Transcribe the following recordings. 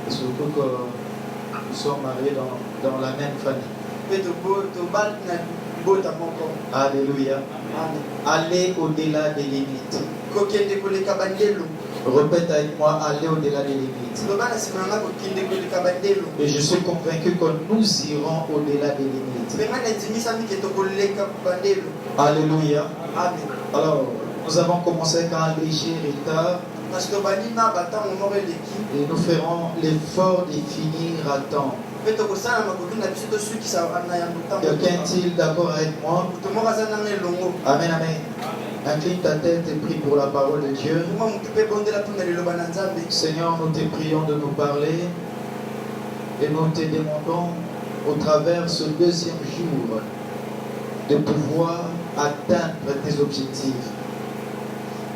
Surtout que nous sommes mariés dans la même famille. Alléluia. Aller au-delà des limites. Répète avec moi, aller au-delà des limites. Et je suis convaincu que nous irons au-delà des limites. Alléluia. Alors, nous avons commencé avec un léger retard. Et nous ferons l'effort de finir à temps. Quelqu'un est-il d'accord avec moi? Amen, amen. Incline ta tête et prie pour la parole de Dieu. Seigneur, nous te prions de nous parler et nous te demandons au travers ce deuxième jour de pouvoir atteindre tes objectifs.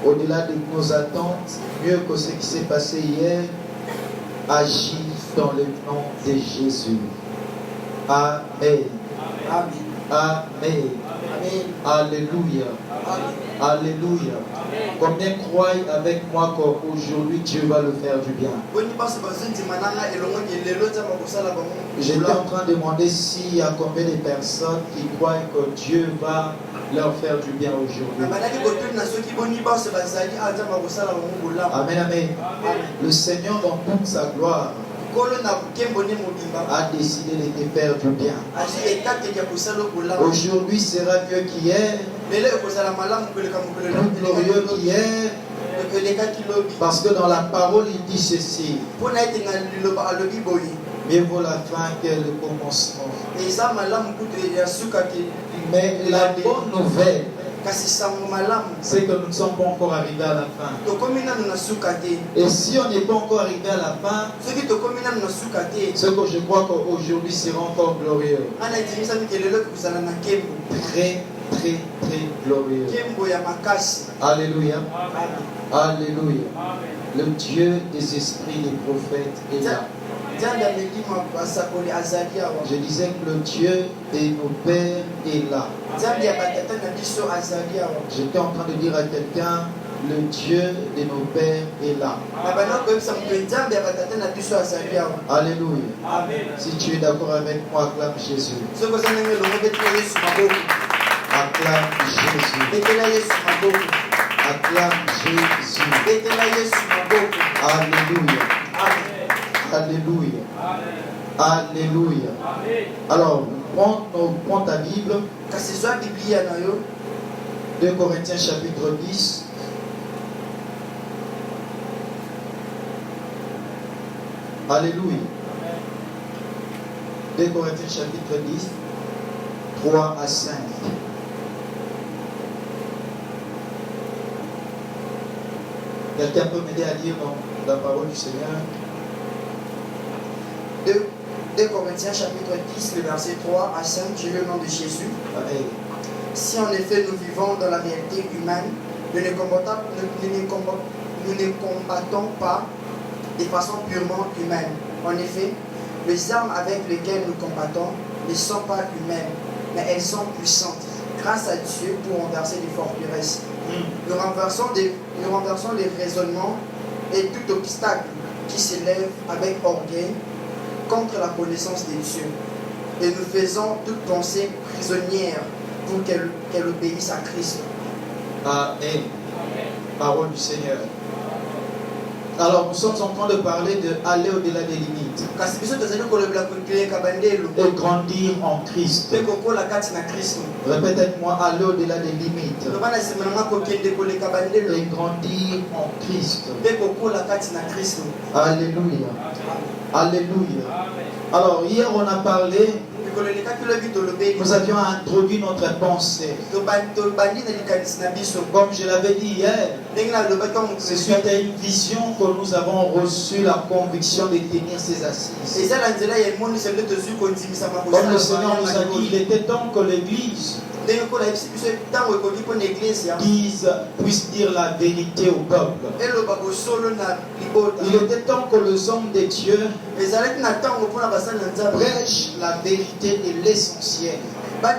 Au-delà de nos attentes, mieux que ce qui s'est passé hier, agis dans le nom de Jésus. Amen. Amen. Amen. Alléluia. Alléluia. Combien croient avec moi qu'aujourd'hui Dieu va le faire du bien? J'étais en train de demander s'il y a combien de personnes qui croient que Dieu va leur faire du bien aujourd'hui. Amen, amen. Le Seigneur dans toute sa gloire a décidé de te faire du bien. Aujourd'hui sera mieux qu'hier, plus glorieux qu'hier, parce que dans la parole il dit ceci: mieux vaut la fin que le commencement. Mais la bonne nouvelle, c'est que nous ne sommes pas encore arrivés à la fin. Et si on n'est pas encore arrivé à la fin, ce que je crois qu'aujourd'hui sera encore glorieux. Très, très, très glorieux. Alléluia. Alléluia. Le Dieu des esprits des prophètes est là. Je disais que le Dieu de nos pères est là. J'étais en train de dire à quelqu'un, le Dieu de nos pères est là. Alléluia. Si tu es d'accord avec moi, acclame Jésus. Acclame Jésus. Acclame Jésus. Alléluia. Alléluia. Alléluia. Alors, prends ta Bible. 2 Corinthiens chapitre 10. Alléluia. 2 Corinthiens chapitre 10, 3 à 5. Quelqu'un peut m'aider à lire dans la parole du Seigneur? 2 Corinthiens chapitre 10, le verset 3 à 5, je lis au nom de Jésus. Amen. Si en effet nous vivons dans la réalité humaine, nous ne combattons pas de façon purement humaine. En effet, les armes avec lesquelles nous combattons ne sont pas humaines, mais elles sont puissantes, grâce à Dieu pour renverser les forteresses. Nous renversons les raisonnements et tout obstacle qui s'élève avec orgueil contre la connaissance de Dieu. Et nous faisons toute pensée prisonnière pour qu'elle obéisse à Christ. Amen. Parole du Seigneur. Alors nous sommes en train de parler de aller au-delà des limites et grandir en Christ. Répète avec moi, aller au-delà des limites et grandir en Christ. Alléluia. Alléluia. Alors hier on a parlé, nous avions introduit notre pensée. Comme je l'avais dit hier, c'est suite à une vision que nous avons reçu la conviction de tenir ces assises. Comme le Seigneur nous a dit, il était temps que l'Église puisse dire la vérité au peuple. Il était temps que les hommes de Dieu prêchent la vérité et l'essentiel. Dans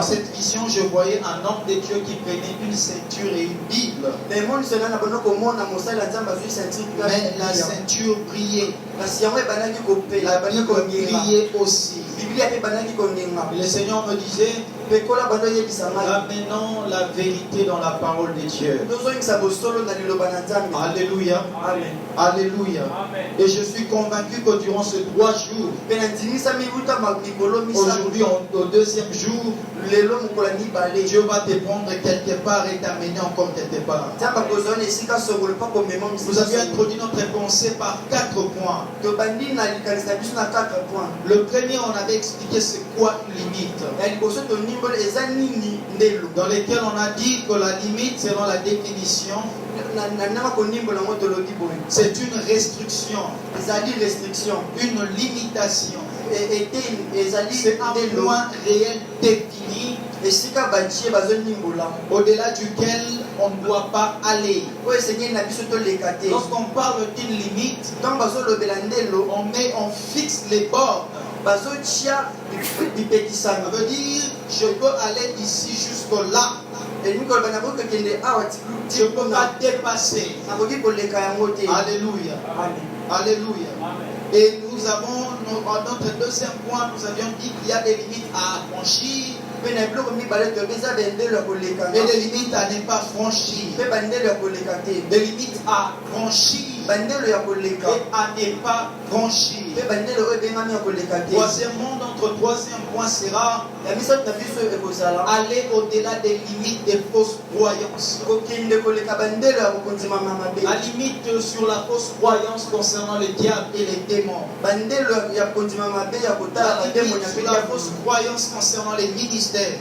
cette vision, je voyais un homme de Dieu qui prenait une ceinture et une Bible. Mais la ceinture brillait. La Bible brillait aussi. Et le Seigneur me disait, ramenons la vérité dans la parole de Dieu. Alléluia. Amen. Alléluia. Amen. Et je suis convaincu que durant ces 3 jours, aujourd'hui au deuxième jour, Dieu va te prendre quelque part et t'amener encore quelque part. Nous avions introduit notre pensée par 4 points. Le premier, on avait expliqué c'est quoi une limite. Dans lequel on a dit que la limite, selon la définition, c'est une restriction, une limitation. C'est un point réel défini au-delà duquel on ne doit pas aller. Lorsqu'on parle d'une limite, on fixe les bornes. Ça veut dire je peux aller d'ici jusque là. Je ne peux pas dépasser. Alléluia. Alléluia. Et nous avons, dans notre deuxième point, nous avions dit qu'il y a des limites à franchir et des limites à ne pas franchir. Des limites à franchir et à ne pas franchir. Troisièmement, notre troisième point sera aller au-delà des limites des fausses croyances. La limite sur la fausse croyance concernant le diable et les démons. La limite sur la fausse croyance concernant les ministères.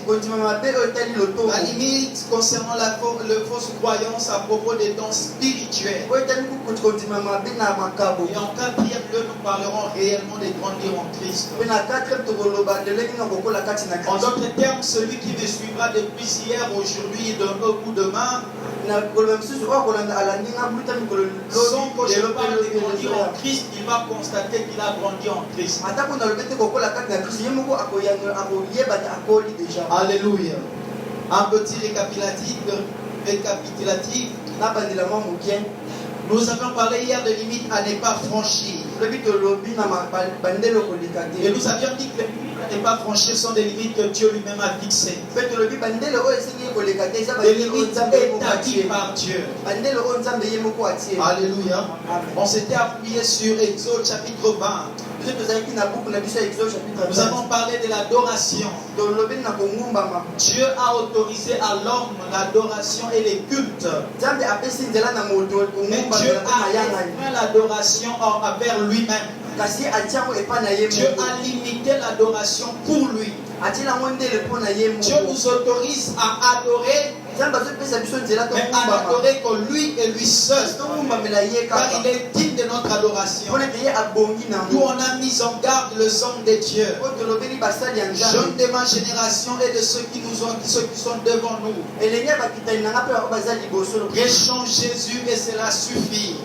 La limite concernant la fausse croyance à propos des dons spirituels. Et en quatrième lieu, nous parlerons réellement de grandir en Christ. En d'autres termes, celui qui me suivra depuis hier, aujourd'hui et d'un coup demain, sans que je parle de grandir en Christ, il va constater qu'il a grandi en Christ. Alléluia. Un petit récapitulatif. Nous avions parlé hier de limites à ne pas franchir. Et nous avions dit que les limites à ne pas franchir sont des limites que Dieu lui-même a fixées. Des limites établies par Dieu. Alléluia. On s'était appuyé sur Exode chapitre 20. Nous avons parlé de l'adoration. Dieu a autorisé à l'homme l'adoration et les cultes. Mais Dieu a fait l'adoration envers lui-même. Dieu a limité l'adoration pour lui. Dieu nous autorise à adorer, mais à n'adorer que lui et lui seul. Car il est digne de notre adoration. Nous on a mis en garde les hommes de Dieu, jeunes de ma génération et de ceux qui sont devant nous. Prêchons Jésus et cela suffit.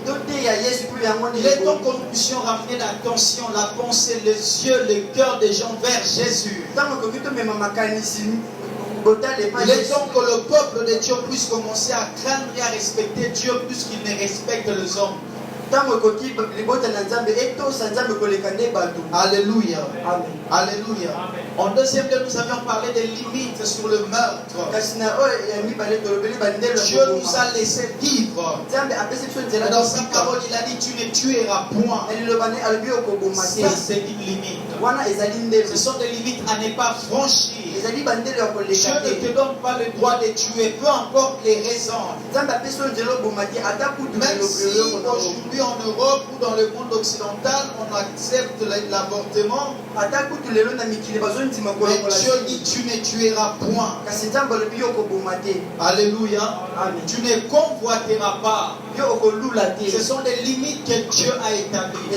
Il est donc que nous puissions ramener l'attention, la pensée, les yeux, le cœur des gens vers Jésus. Il est donc que le peuple de Dieu puisse commencer à craindre et à respecter Dieu plus qu'il ne respecte les hommes. Alléluia. Alléluia. En deuxième lieu, nous avions parlé des limites sur le meurtre. Dieu nous a laissé vivre. Dans sa parole, il a dit tu ne tueras point. Ça, c'est une limite. Ce sont des limites à ne pas franchir. Dieu ne te donne pas le droit de tuer, peu importe les raisons. Même si aujourd'hui en Europe ou dans le monde occidental, on accepte l'avortement, mais Dieu dit tu ne tueras point. Alléluia. Tu ne convoiteras pas. Ce sont des limites que Dieu a établies.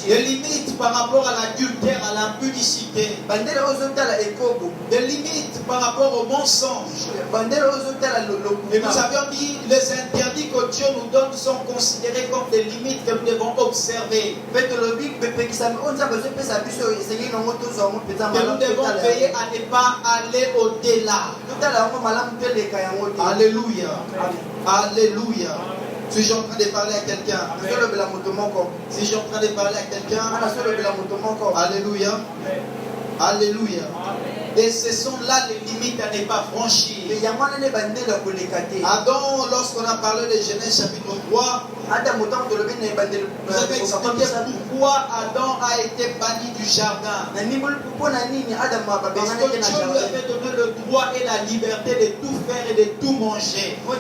Des limites par rapport à l'adultère, à l'impudicité. Des limites par rapport au mensonge. Et nous avions dit les interdits que Dieu nous donne sont sont considérées comme des limites que nous devons observer. Que nous devons veiller à ne pas aller au-delà. Alléluia. Alléluia. Si je suis en train de parler à quelqu'un, si je suis en train de parler à quelqu'un, alléluia, alléluia. Et ce sont là les limites à ne pas franchir. Adam, lorsqu'on a parlé de Genèse chapitre 3, vous avez expliqué pourquoi Adam a été banni du jardin. Parce que Dieu lui avait donné le droit et la liberté de tout faire et de tout manger. Mais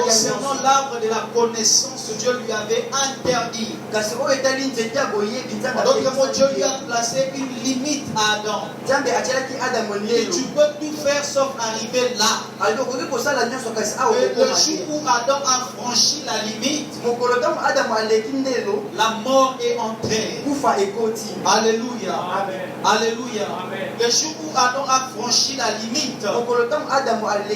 concernant l'arbre de la connaissance, Dieu lui avait interdit. Donc Dieu lui a placé une limite à Adam. Et tu peux tout faire sauf arriver là. Et le jour où Adam a franchi la limite, la mort est entrée. Alléluia. Alléluia. Le jour où Adam a franchi la limite,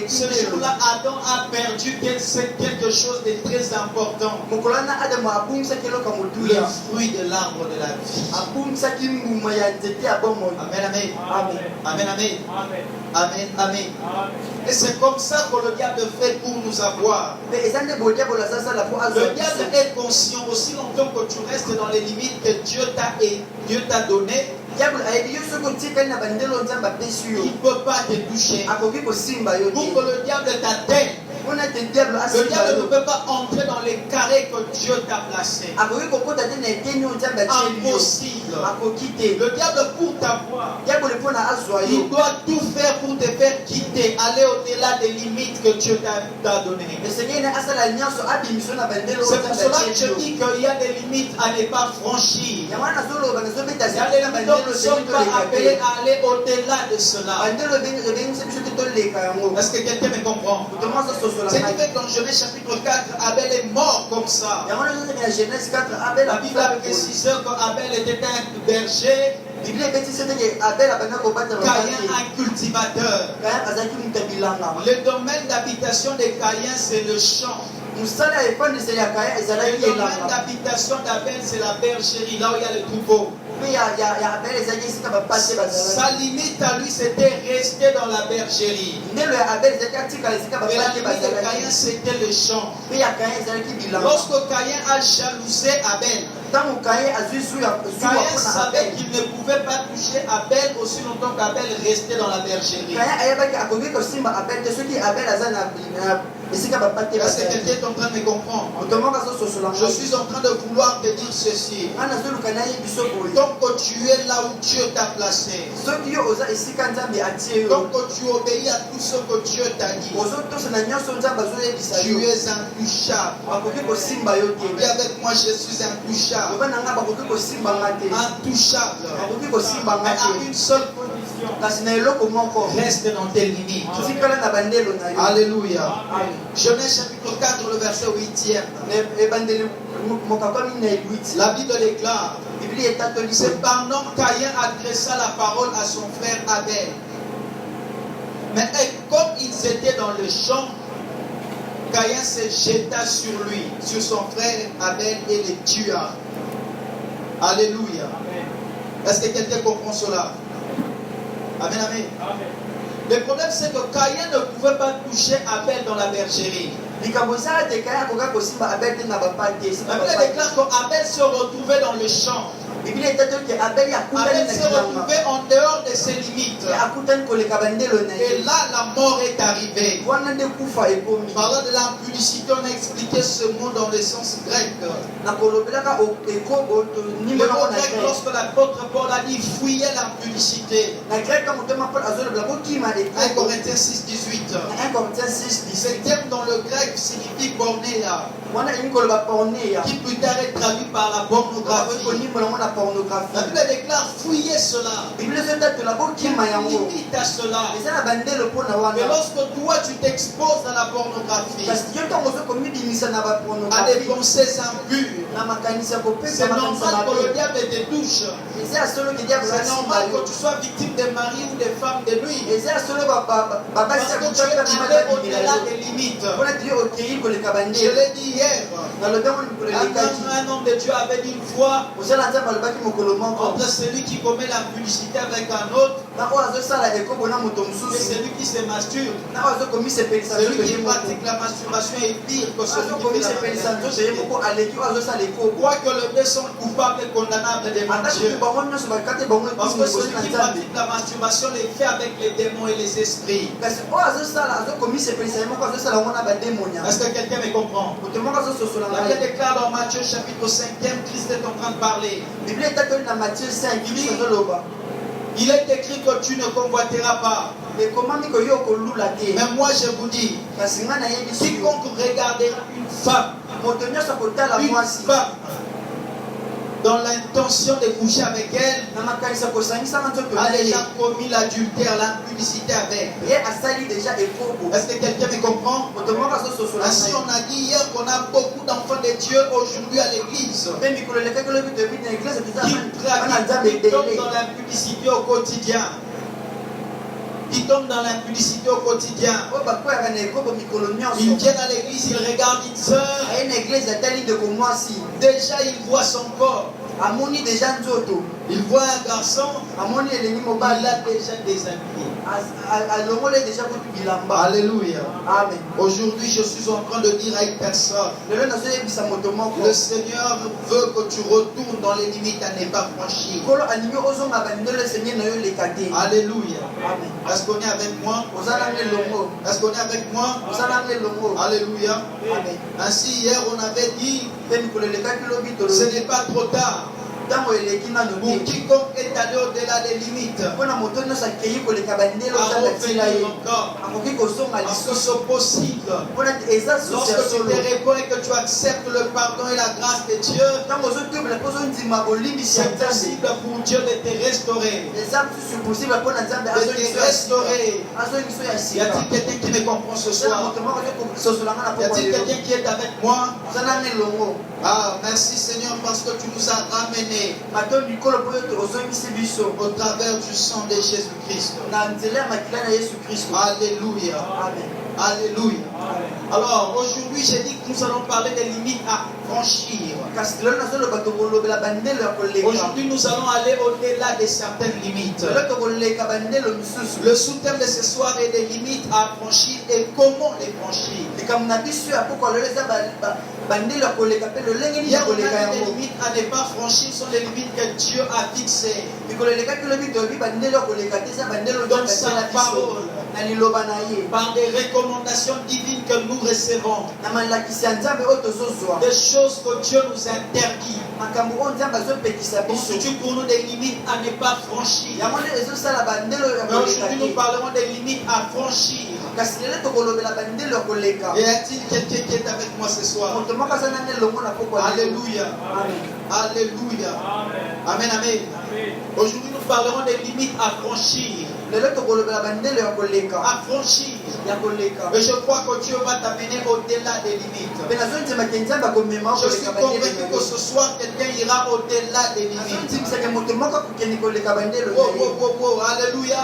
ce jour-là, Adam a perdu quelque chose de très important. Le fruit de l'arbre de la vie. Amen, amen. Amen, amen. Amen, amen. Et c'est comme ça que le diable fait pour nous avoir. Le diable est conscient aussi longtemps que tu restes dans les limites que Dieu t'a données. Il ne peut pas te toucher. Pour que le diable t'atteigne, le diable ne peut pas entrer dans les carrés que Dieu t'a placés. Impossible. Le diable pour t'avoir, il doit tout faire pour te faire quitter, aller au-delà des limites que Dieu t'a données. C'est pour cela que je dis qu'il y a des limites à ne pas franchir. Il y a des limites dont nous ne sommes pas appelés à aller au-delà de cela. Est-ce que quelqu'un me comprend? C'est qui fait que dans Genèse chapitre 4, Abel est mort comme ça. La Bible a précisé qu'Abel était un berger, Caïn un cultivateur. Le domaine d'habitation de Caïn, c'est le champ. Le domaine d'habitation d'Abel, c'est la bergerie, là où il y a le troupeau. Sa limite à lui, c'était rester dans la bergerie. Et la limite de Caïn, c'était le champ. Lorsque Caïn a jalousé Abel, Caïn savait qu'il ne pouvait pas toucher Abel aussi longtemps qu'Abel restait dans la bergerie. Est-ce que quelqu'un est en train de me comprendre? Je suis en train de vouloir te dire ceci. Tant que tu es là où Dieu t'a placé, tant que tu obéis à tout ce que Dieu t'a dit, tu es intouchable. Et avec moi, je suis intouchable. Intouchable. Mais à une seule condition. Reste dans tes limites. Alléluia. Genèse chapitre 4, le verset 8e. La Bible déclare: cependant, Caïn adressa la parole à son frère Abel. Mais comme ils étaient dans le champ, Caïn se jeta sur lui, sur son frère Abel, et le tua. Alléluia. Est-ce que quelqu'un comprend cela? Amen, amen. Le problème, c'est que Caïn ne pouvait pas toucher Abel dans la bergerie. La Bible déclare qu'Abel se retrouvait dans le champ. Abel s'est retrouvé en dehors de ses limites. Et là, la mort est arrivée. Parlant de l'impudicité, on a expliqué ce mot dans le sens grec. Le mot grec, lorsque l'apôtre Paul a dit fuyez l'impudicité. 1 Corinthiens 6, 18. Ce terme dans le grec signifie pornéia, qui plus tard est traduit par la pornographie. pornographie. La Bible déclare fuyez cela. Bible ezotatola bokima yango. Limite à cela. eza na bandelo mpona Mais wana. lorsque toi tu t'exposes à la pornographie, kasi yo ntango ozokomibimisa na à des bapornographie pensées impures, na makanisi ya kopesa c'est makanisi normal que le mabe diable te touche. eza ya solo ke diable C'est normal asimba que yo. tu sois victime des maris ou des femmes de nuit. eza ya solo babasi Parce ya que tu es kutaka allé bimaka au-delà bimela des limites. mpona ti yo okei koleka Je bandelo l'ai dit hier. nalobi yango mikolo elekaki Un homme de Dieu avait dit une fois ozala nzambe alobaki mokolo moko entre celui qui commet la publicité avec un autre na oyo azosala ekobo na moto et mosusu celui qui se masturbe. na oyo azokomisepelisa Celui nzoto qui ye moko pratique la masturbation est pire que celui qui fait azokomisepelisa la nzoto ye publicité. moko aleki oyo azosala ekobo Quoique les deux sont coupables et condamnables devant ataki Dieu. bango nyonso bakati bango Parce ekumu que liboso celui na qui nzambe pratique la masturbation les fait avec les démons et les esprits. kasi oyo azosala azokomisepelisa ye moko azosala yango na bademonia Est-ce que quelqu'un me comprend? moto moko azososola La na Bible ye déclare dans Matthieu chapitre 5e, Christ est en train de parler. biblia etatoli na matthieu 5 biso azoloba Il est écrit que tu ne convoiteras pas. ekomami koyo kolula te Mais moi je vous dis, kasi ngai nayebi siko quiconque regardera une femme, moto nyonso akotala une mwasi femme, dans l'intention de coucher avec elle, na makanisi ya kosangisanga nzoto a na ye déjà commis l'adultère, l'impudicité avec. ye asali deja ekobo Est-ce que quelqu'un me comprend? moto moko azososola Ainsi na on a dit hier qu'on a beaucoup d'enfants de Dieu aujourd'hui à l'église ye mpe mikolo elekaki lobi toyebi na eglise qui bana nzambe qui tombent ebele dans l'impudicité au quotidien. Qui tombent dans l'impudicité au quotidien. oyo bakweyaka na ekobo mikolo Ils nyonso viennent à l'église, ils regardent une sœur, aye na eglise atali ndeko mwasi déjà il voit son corps. amoni deja nzoto Il voit un garçon, amoni elengi il mobali l'a déjà déshabillé. alongoli deja kutu bilamba Alléluia. amen Aujourd'hui, je suis en train de dire à une personne, lelo nazoyebisa moto moko le Seigneur veut que tu retournes dans les limites à ne pas franchir. kolo alingi ozonga bandelo esengeli na yo leka te Alléluia. amen Est-ce qu'on est avec moi? oza nanga elongo Est-ce qu'on est avec moi? oza nanga elongo Alléluia. amen Ainsi, hier, on avait dit, mpe mikolo elekaki lobi ce tolobi n'est pas trop tard. ntango eleki nano Pour te quiconque est allé au-delà des limites, mpona moto nyonso akei koleka bandelo à nzambe atila ye revenir encore. akoki kozonga Parce que lisusu c'est possible. mpona eza susi ya Lorsque tu solo te réponds et que tu acceptes le pardon et la grâce de Dieu, ntango ozotobela mpo ozondima bolimbisi ya c'est nzambe possible pour Dieu de te restaurer. eza susu possible mpona nzambe De te restaurer. azongiso ya Y sika a-t-il quelqu'un qui me comprend ce eza na soir? moto moko azokososolanga na Y a-t-il poko quelqu'un qui est avec moi? oza nanga elongo Ah, merci Seigneur parce que tu nous as ramenés mato mikolo mpo oyo ozongisi biso au travers du sang de Jésus-Christ. na nzela ya makila na yesu kristo Alléluia. amen Alléluia. Alors aujourd'hui, j'ai dit que nous allons parler des limites à franchir. kasi lelo nazoloba tokolobela bandelo ya koleka Aujourd'hui, nous allons aller au-delà de certaines limites. lelo tokoleka bandelo misusu Le sous-thème de ce soir est des limites à franchir et comment les franchir. likambo na biso ya pokwa lelo eza bandelo ya koleka mpe lolenge nini Il y ya a koleka des yango limites à ne pas franchir, sont les limites que Dieu a fixées mikolo elekaki lobi toyebi bandelo ya koleka te eza bandelo dans nzambe sa asala biso parole, na liloba na ye par des recommandations divines que nous recevons, na malakisi ya nzambe oyo tozozwa des choses que Dieu nous interdit. makambo oyo nzambe azopekisa biso Constituent pour nous des limites à ne pas franchir. yango nde ezosala bandelo ya Mais koleka aujourd'hui, nous te parlerons des limites à franchir. kasi lelo tokolobela bandelo ya koleka Y a-t-il quelqu'un qui est avec moi ce soir? moto moko aza nanga elongo na pokwa lelo. Alléluia. amen Alléluia. Amen, amen. Aujourd'hui, nous parlerons des limites à franchir. lelo tokolobela bandelo ya koleka À franchir. ya koleka Mais je crois que Dieu va t'amener au-delà des limites. mpe nazondimaka nzambe akomema Je suis koleka convaincu que bandelo ce soir, quelqu'un ira au-delà des limites. nazondimisaka moto moko akokende koleka bandelo Wow, na wow, ye wow, wow. Alléluia.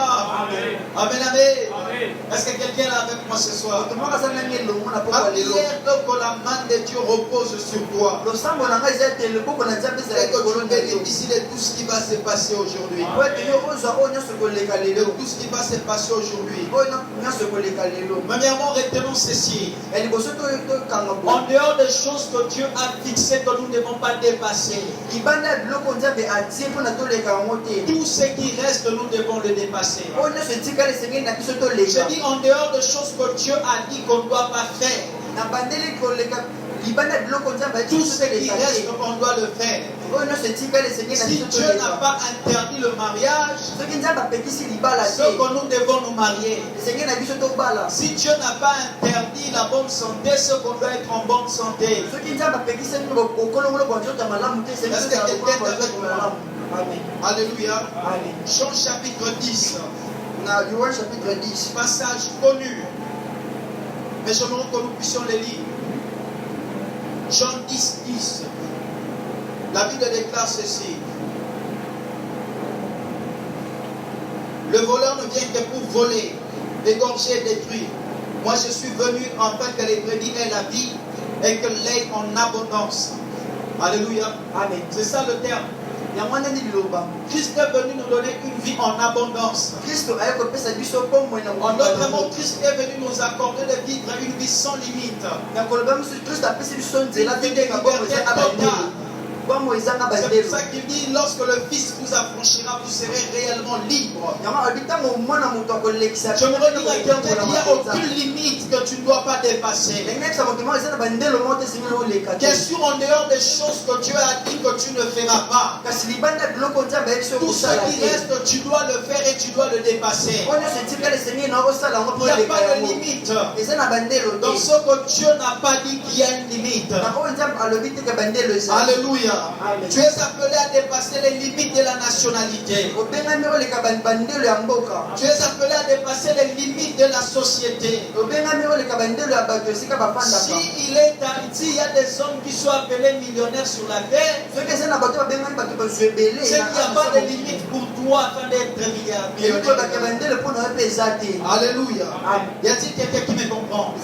Amen, amen. Est-ce que quelqu'un est avec moi ce soir? moto moko aza nanga elongo na Ma pokwa lelo prière est que la main de Dieu repose sur toi. losambo na ngai eza ete loboko na nzambe ezala Et que likolo tu na yo bénéficies de tout ce qui va se passer aujourd'hui. po ete yo ozwa oyo nyonso koleka De lelo tout ce qui va se passer aujourd'hui. oyo nyonso koleka lelo Premièrement, retenons ceci. ya liboso tokanga bo En dehors des choses que Dieu a fixées que nous ne devons pas dépasser, libanda ya biloko nzambe atie mpona toleka yango te tout ce qui reste, nous devons le dépasser. oyo nyonso etikali esengeli na biso Je toleka dis en dehors des choses que Dieu a dit qu'on ne doit pas faire, na bandeli koleka libanda ya biloko nzambe atie tout biso ce qui toleka reste, te on doit le faire. oyo nyonso etikali esengeli na Si biso Dieu n'a toleka pas interdit le mariage, soki nzambe apekisi libala ce te que nous devons nous marier. esengeli na biso tobala Si Dieu n'a pas interdit donné la bonne santé, ce qu'on doit être en bonne santé. Est-ce que quelqu'un est avec moi? Alléluia. Jean chapitre 10. Chapitre 10. Passage connu. Mais j'aimerais que nous puissions les lire. Jean 10, 10. La Bible déclare ceci. Le voleur ne vient que pour voler, égorger et détruire. Moi je suis venu afin que les brebis aient la vie et que l'aient en abondance. Alléluia. Amen. C'est ça le terme. Christ est venu nous donner une vie en abondance. En d'autres mots, Christ est venu nous accorder de vivre une vie sans limite. Une vie de liberté totale. C'est pour ça qu'il dit, lorsque le Fils vous affranchira, vous serez réellement libre. J'aimerais dire à quelqu'un qu'il n'y a aucune limite que tu ne dois pas dépasser. Question en dehors des choses que Dieu a dit que tu ne feras pas. Tout ce qui reste, tu dois le faire et tu dois le dépasser. Il n'y a pas de limite. Dans ce que Dieu n'a pas dit qu'il y a une limite. Alléluia. Amen. Tu es appelé à dépasser les limites de la nationalité. Tu es appelé à dépasser les limites de la société. S'il y a des hommes qui sont appelés millionnaires sur la terre, c'est qu'il n'y a pas de limite pour toi afin d'être millionnaire. Alléluia. Y a-t-il quelqu'un qui me comprend? Y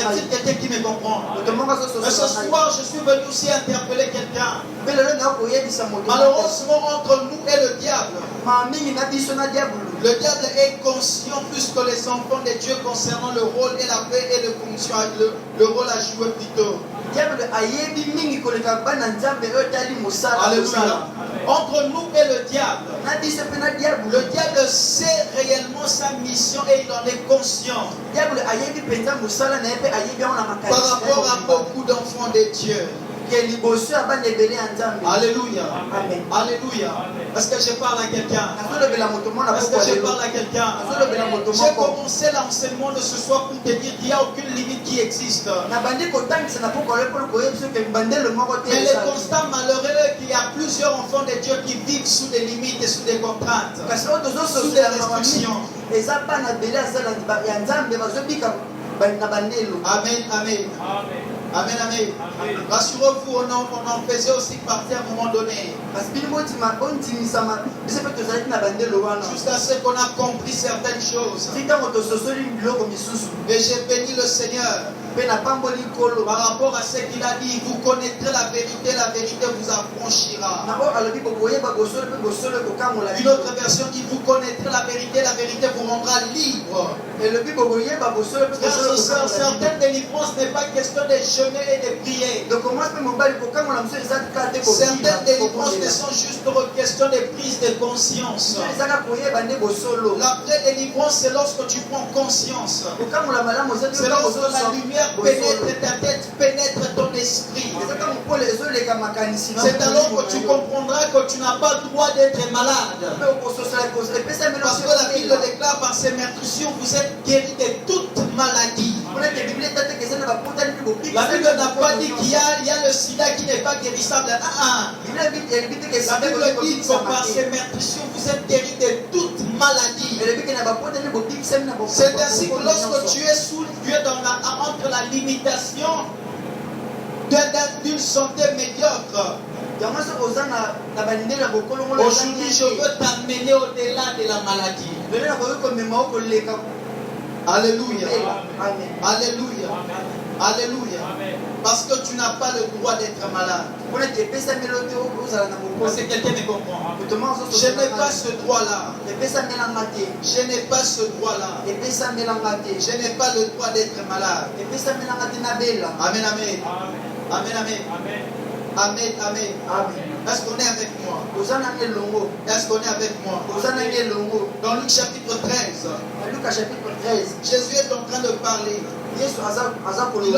a-t-il quelqu'un qui me comprend? Mais ce soir, je suis venu aussi interpeller quelqu'un. Malheureusement, entre nous et le diable, le diable est conscient plus que les enfants de Dieu concernant le rôle et la paix et le rôle à jouer plutôt. Alléluia. Entre nous et le diable sait réellement sa mission et il en est conscient. Par rapport à beaucoup d'enfants de Dieu. Alléluia. Amen. Alléluia. Est-ce que je parle à quelqu'un? Est-ce que je parle à quelqu'un? J'ai commencé l'enseignement de ce soir pour te dire qu'il n'y a aucune limite qui existe. Mais le constat malheureux est qu'il y a plusieurs enfants de Dieu qui vivent sous des limites et sous des contraintes, sous des restrictions. Amen, amen. Amen, amen. Rassurez-vous, on en faisait aussi partie à un moment donné. Jusqu'à ce qu'on a compris certaines choses. Et j'ai béni le Seigneur. Par rapport à ce qu'il a dit, vous connaîtrez la vérité vous affranchira. Une autre version dit, vous connaîtrez la vérité vous rendra libre. Certaines délivrances n'est pas question de jeûner et de prier. Certaines délivrances ne sont juste question de prise de conscience. La vraie délivrance, c'est lorsque tu prends conscience. C'est lorsque la lumière pénètre ta tête, pénètre ton esprit. C'est alors que tu comprendras que tu n'as pas le droit d'être malade. Parce que la Bible déclare par ses meurtrissures, vous êtes guéris de toute maladie. La Bible n'a pas dit qu'il y a le sida qui n'est pas guérissable. La Bible dit que par ses meurtrissures, vous êtes guéris de toute maladie. C'est ainsi que lorsque tu es entre la limitation d'une santé médiocre, aujourd'hui je veux t'amener au-delà de la maladie. Alléluia. Alléluia. Alléluia. Parce que tu n'as pas le droit d'être malade. Parce que quelqu'un me comprend. Je n'ai pas ce droit-là. Je n'ai pas ce droit-là. Je n'ai pas le droit d'être malade. Amen, amen. Amen, amen. Amen, amen. Est-ce qu'on est avec moi? Est-ce qu'on est avec moi? Dans Luc chapitre 13. Jésus est en train de parler. Il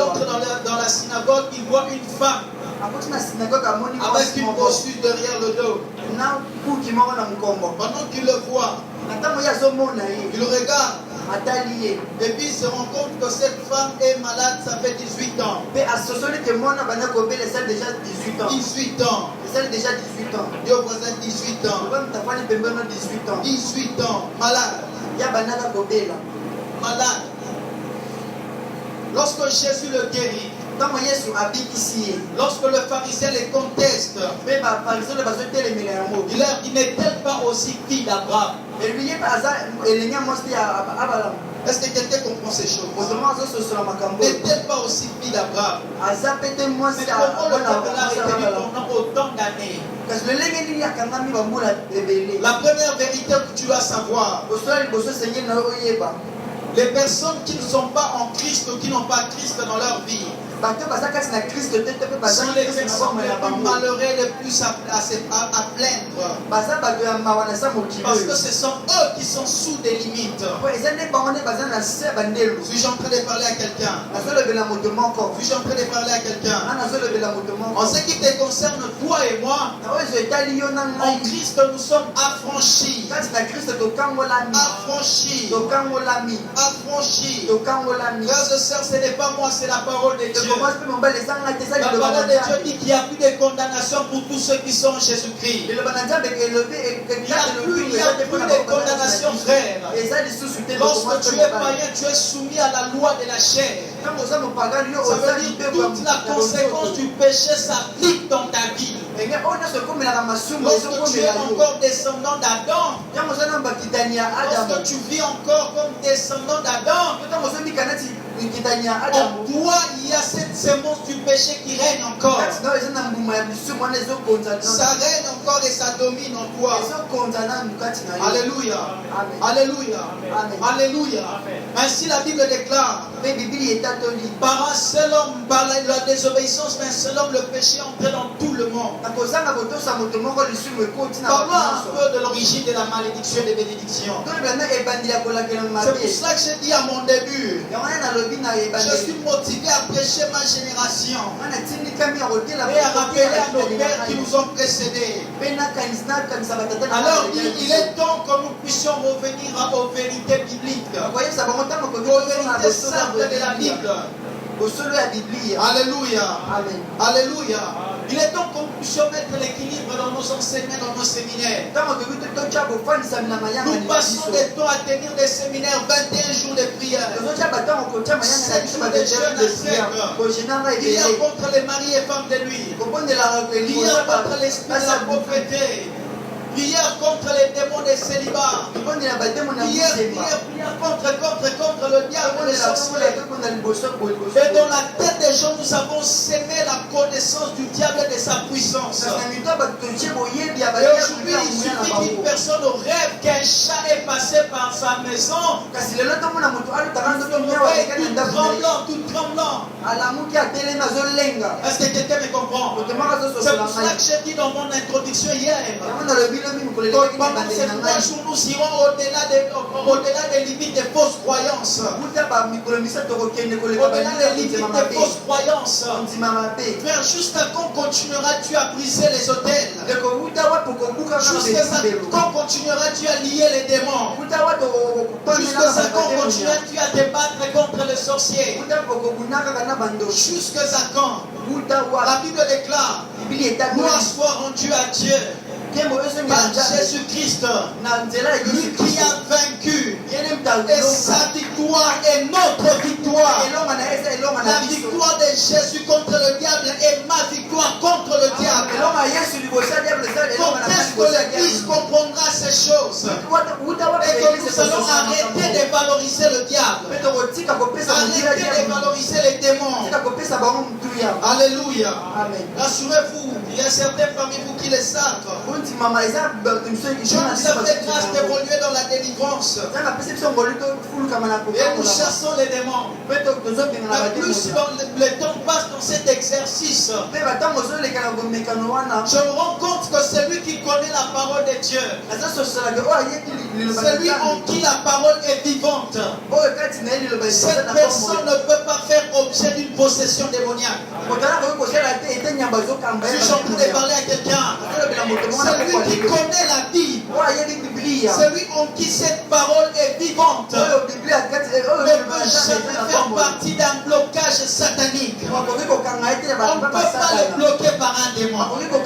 entre dans la synagogue, il voit une femme avec une posture derrière le dos. Pendant qu'il le voit, il regarde. atali Et puis il se rend compte que cette femme est malade, ça fait 18 ans. pe asosoli ke mwana bana kobela esali déjà 18 ans 18 ans. esali déjà 18 ans Yo voisin 18 ans. oba mutafani pembeni 18 ans 18 ans. Malade. ya banaka kobela Malade. Lorsque Jésus le guérit, ntango yesu abikisi ye lorsque le pharisien les conteste, mpe bafariseo bazotelemela yango il leur dit, n'est-elle pas aussi fille d'Abraham? elobi ye mpe aza elenge mwasi ya abalamu Est-ce que quelqu'un comprend ces choses? motomo azososola makambo oyo N'est-elle pas aussi fille d'Abraham? aza pe te mwasi Mais ya comment le bana peuple l'a mwasi ya retenu babalamu pendant autant d'années? kasi lolenge nini akangami bambula ebele La première vérité que tu dois savoir, kosola liboso esengeli na yo oyeba les personnes qui ne sont pas en Christ ou qui n'ont pas Christ dans leur vie bato baza kati na kristo te te mpe baza sont les kristo na personnes bomoi les na plus bango malheureux, les plus à plaindre. baza bato ya mawa na sa mokili Parce que oyo ce sont eux qui sont sous des limites. po eza nde bango nde baza na se ya bandelo Suis-je en train de parler à quelqu'un? nazolobela moto moko Suis-je en train de parler à quelqu'un? nga nazolobela moto En moko ce qui te concerne, toi et moi, na oyo ezo etali yo na en ngai Christ, nous sommes affranchis. kati na kristo tokangolami Affranchis. tokangolami Affranchis. tokangolami Frères et sœurs, ce n'est pas moi, c'est la parole de Dieu. tokomwasi mpe mobali eza ngai te eza La liloba na parole de Dieu nzambe dit qu'il n'y a plus de condamnation pour tous ceux qui sont en Jésus-Christ. liloba na nzambe elobi Il n'y a plus de condamnation, frère. eza lisusu te Lorsque tu es païen, tu es soumis à la loi de la chair. ntango oza mopagani yo Ça oza veut dire que toute la conséquence du péché s'applique dans ta vie. enge oyo nyonso ekomelaka masumu Lorsque tu es ezokomela yo encore descendant d'Adam, ntango oza na bakitani ya adamu lorsque tu vis encore comme descendant d'Adam, ntango ozomika neti kitani ya en adamu toi, il y a cette sémence du péché qui règne encore. kati na oyo eza na mbuma ya bisumu wana ezokonza Ça règne encore et ça domine en toi. ezokonza nanu kati na yo Alléluia. Amen. Alléluia. Amen. Alléluia. Ainsi la Bible déclare, mpe bibili etatoli par un seul homme, par la désobéissance d'un seul homme, le péché est entré dans tout le monde. na kozanga kotosa moto moko lisumu ekoti na Parlons bato un nyonso peu de l'origine de la malédiction et des bénédictions. tolobela na ebandeli ya kolakela C'est mabe pour cela que j'ai dit à mon début, yango wana nalobi na je ebandeli suis motivé à prêcher ma génération wana tindikami ya kotela et à rappeler à nos pères qui nous ont précédés. mpe nakanisa batata na Alors il est temps que nous puissions revenir aux vérités bibliques, koyebisa bango ntango aux vérités saintes de la Bible. bosolo ya biblia Alléluia. amen Alléluia. Il est temps que nous puissions mettre l'équilibre dans nos enseignements, dans nos séminaires. ntango tobi totya kofandisami na mayanga Nous passons des temps à tenir des séminaires, 21 jours de prière. tozotya batango kotya mayanga na biso kogenanga Il y a ebele contre les maris et femmes de nuit. kobondelaka Prière contre l'esprit de la pauvreté. Prière contre les démons des célibats. kobondela bademo na Prière, mosema prière, prière contre le diable et les kobondela sorciers. kokona liboso Et dans la tête des gens, nous avons sémé la connaissance du diable et de sa puissance. kasi na mito bato totye boyebi ya Et aujourd'hui, il bayamuya na suffit qu'une bango personne rêve qu'un chat est passé par sa maison. kasi lelo tomona moto alutaka nzoto Et nyawa ekali na tout ndako na ye tremblant, tout tremblant. alamuki atelemi azolenga Est-ce que quelqu'un me comprend? moto moko C'est azososola pour cela ngai que j'ai dit dans mon introduction hier. yango nalobi lobi mikolo Donc, elekaki na pendant ebandeli ces na 3 ngai jours, nous irons au-delà des limites des fausses croyances. kuta bamikolo misato tokokende koleka Au-delà des limites bandima des mabe fausses croyances. ondima mabe Frère, jusqu'à quand continueras-tu à briser les hôtels? ndeko kuta wapi okobukaka Jusqu'à bebibelo quand continueras-tu à lier les démons? kuta wapi Jusqu'à okopamela quand continueras-tu à te battre contre les sorciers? kuta okobuna kaka na bandoki Jusqu'à quand? kuta La wapi Bible déclare, bibili gloire etatoli soit rendue à Dieu nkembo ezongi par na nzambe Jésus-Christ, na nzela ya lui yesu qui kristo a vaincu. yene Et mtalonga sa victoire est notre victoire. elonga na eza elonga na La biso victoire de Jésus contre le diable est ma victoire contre le diable. elonga ya yesu liboso ya diable eza elonga Quand na est-ce que liboso ya l'Église diable comprendra ces choses kuta wapi et que nous allons arrêter de valoriser le diable, mpe tokotika kopesa mondila arrêter de valoriser les démons? tika kopesa bango motuya Alléluia. amen Rassurez-vous, il y a certains parmi vous qui le savent. bunti mama eza bato miso Dieu nous a fait grâce d'évoluer dans la délivrance. nzambe apesi biso ngolu tofulukama na Et nous kokamola chassons les démons. mpe tozobinga na Mais plus bademo le temps passe dans cet exercice, mpe batango ozoleka na bomekano wana je me rends compte que celui qui connaît la parole de Dieu, azososolaka oyo ayebi liloba na celui en nzambe qui la parole est vivante, oyo kati na ye liloba cette personne ne peut pas faire objet d'une possession démoniaque. Si je suis en train de parler à quelqu'un, celui qui connaît la Bible, celui en qui cette parole est vivante, ne peut jamais faire partie d'un blocage satanique. On ne peut pas le bloquer par un démon. On ne peut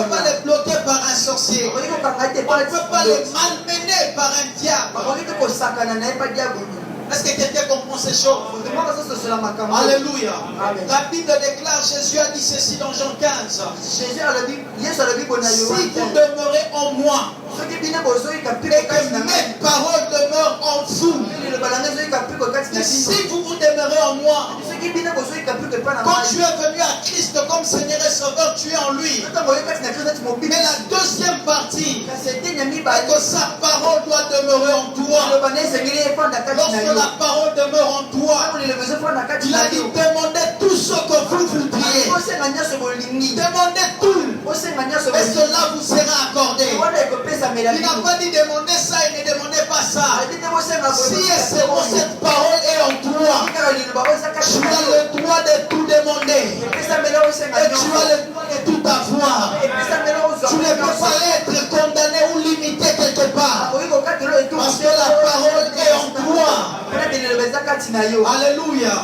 pas le bloquer par un sorcier. On ne peut pas le malmener par un diable. Est-ce que quelqu'un comprend ces choses? Alléluia. La Bible déclare, Jésus a dit ceci dans Jean 15. Si vous demeurez en moi et que mes paroles demeurent en vous, si vous vous demeurez en moi, quand tu es venu à Christ comme Seigneur et Sauveur, tu es en lui. Mais la deuxième partie est que sa parole doit demeurer en toi. Lorsque la parole demeure en toi, il a dit demandez tout ce que vous voudriez. Demandez tout. Et cela vous sera accordé. Il n'a pas dit demandez ça et ne demandez pas ça. Si et seulement cette parole est en toi, tu as le droit de tout demander. Et tu as le droit de tout avoir. Tu ne peux pas être condamné ou limité quelque part. Parce que la parole est en toi. Alléluia.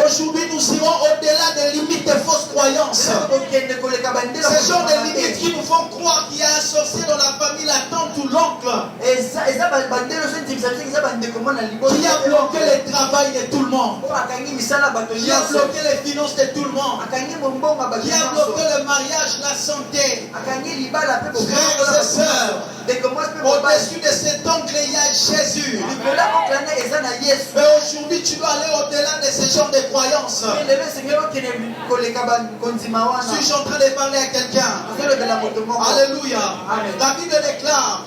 Aujourd'hui, nous irons au-delà des limites des fausses croyances. Ce genre de limites qui nous font croire qu'il y a un sorcier dans la famille, la tante ou l'oncle, qui a bloqué le travail de tout le monde, qui a bloqué les finances de tout le monde, qui a bloqué le mariage, la santé. Frères et sœurs, au-dessus de cet oncle, il y a Jésus. Mais aujourd'hui, tu dois aller au-delà de ce genre de croyances. Si je suis en train de parler à quelqu'un, alléluia. La Bible déclare,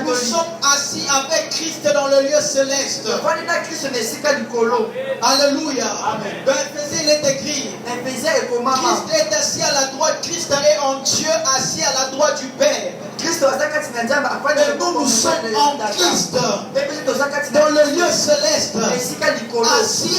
nous sommes assis avec Christ dans le lieu céleste. Alléluia. Dans Éphésiens, il est écrit, Christ est assis à la droite, Christ est en Dieu assis à la droite du Père. Mais nous sommes en Christ dans le lieu céleste, assis